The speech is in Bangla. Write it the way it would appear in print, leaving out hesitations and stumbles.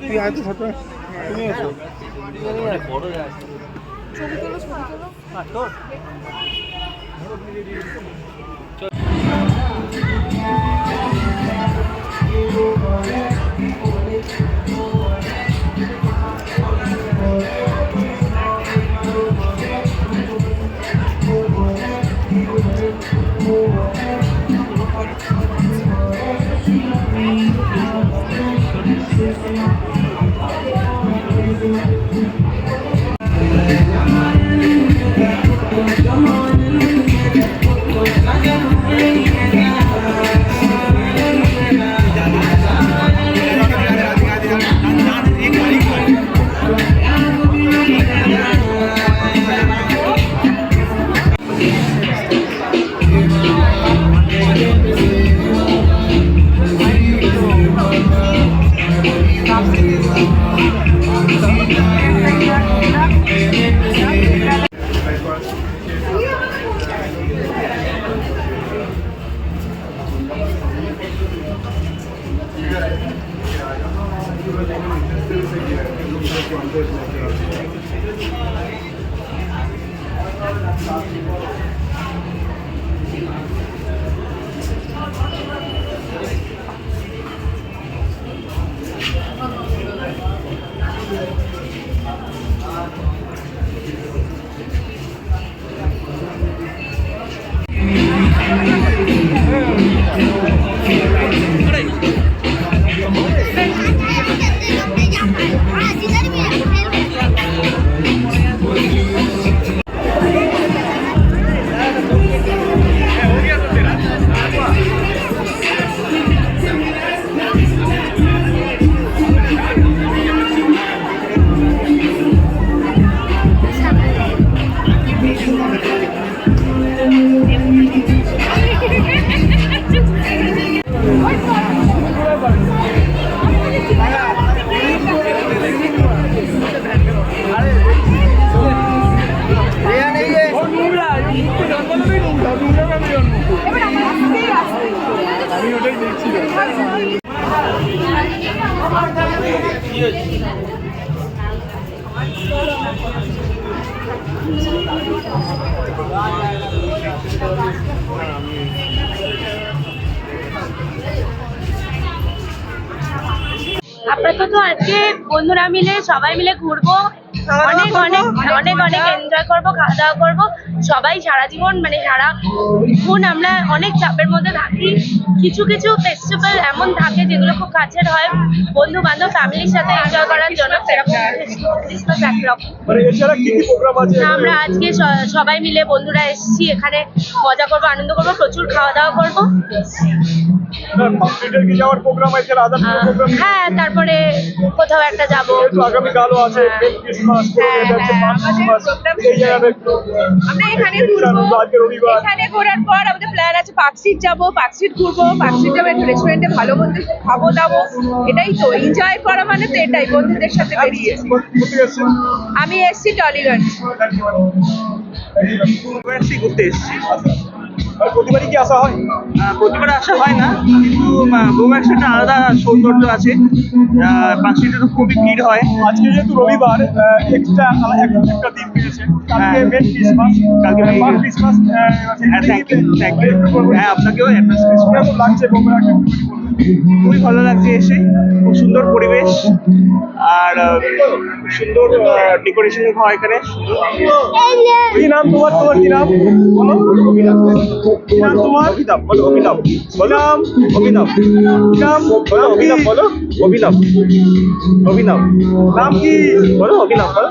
তুই আছো সাথে তুমি আছো বড় আছে ছবি তোলো তোর আপাতত আজকে বন্ধুরা মিলে সবাই মিলে ঘুরবো, অনেক অনেক অনেক অনেক এনজয় করবো, খাওয়া দাওয়া করবো। সবাই সারা জীবন মানে সারাক্ষণ আমরা অনেক চাপের মধ্যে থাকি। কিছু কিছু ফেস্টিভ্যাল এমন থাকে যেগুলো খুব কাছের হয়, বন্ধু বান্ধব ফ্যামিলির সাথে এনজয় করার জন্য। সেরকম ক্রিসমাস একরকম। আমরা আজকে সবাই মিলে বন্ধুরা এসেছি, এখানে মজা করবো, আনন্দ করবো, প্রচুর খাওয়া দাওয়া করবো। হ্যাঁ, তারপরে কোথাও একটা যাবো। আমরা এখানে ঘুরবো, এখানে ঘোরার পর আমাদের প্ল্যান আছে পার্কস্ট্রিট যাবো, পার্কস্ট্রিট ঘুরবো, পার্কস্ট্রিট যাবো, একটু রেস্টুরেন্টে ভালো মন্দ খাবো দাবো। এটাই তো এনজয় করা, মানে তো এটাই। বন্ধুদের সাথে বেরিয়েছি। আমি এসছি টলিগঞ্জ। ঘুরতে এসেছি। প্রতিবারই কি আসা হয়? প্রতিবার আসা হয় না, কিন্তু বোম্যাক্স একটা আলাদা সৌন্দর্য আছে। পার্কস্ট্রিটে তো খুবই ভিড় হয়। আজকে যেহেতু রবিবার, এক্সট্রা একটা দিন পেয়েছে। কালকে মেন ক্রিসমাস, কালকে মেন ক্রিসমাস। হ্যাঁ, আপনাকেও কেমন লাগছে বোম্যাক্স? খুবই ভালো লাগছে এসে, খুব সুন্দর পরিবেশ আর সুন্দর ডেকোরেশন হয় এখানে। কি নাম তোমার? কি নাম বলো? কি নাম তোমার? অভিনব বলো, অভিনব বলো, অভিনব নাম বলো, অভিনব বলো, অভিনব অভিনব নাম কি বলো, অভিনব বলো।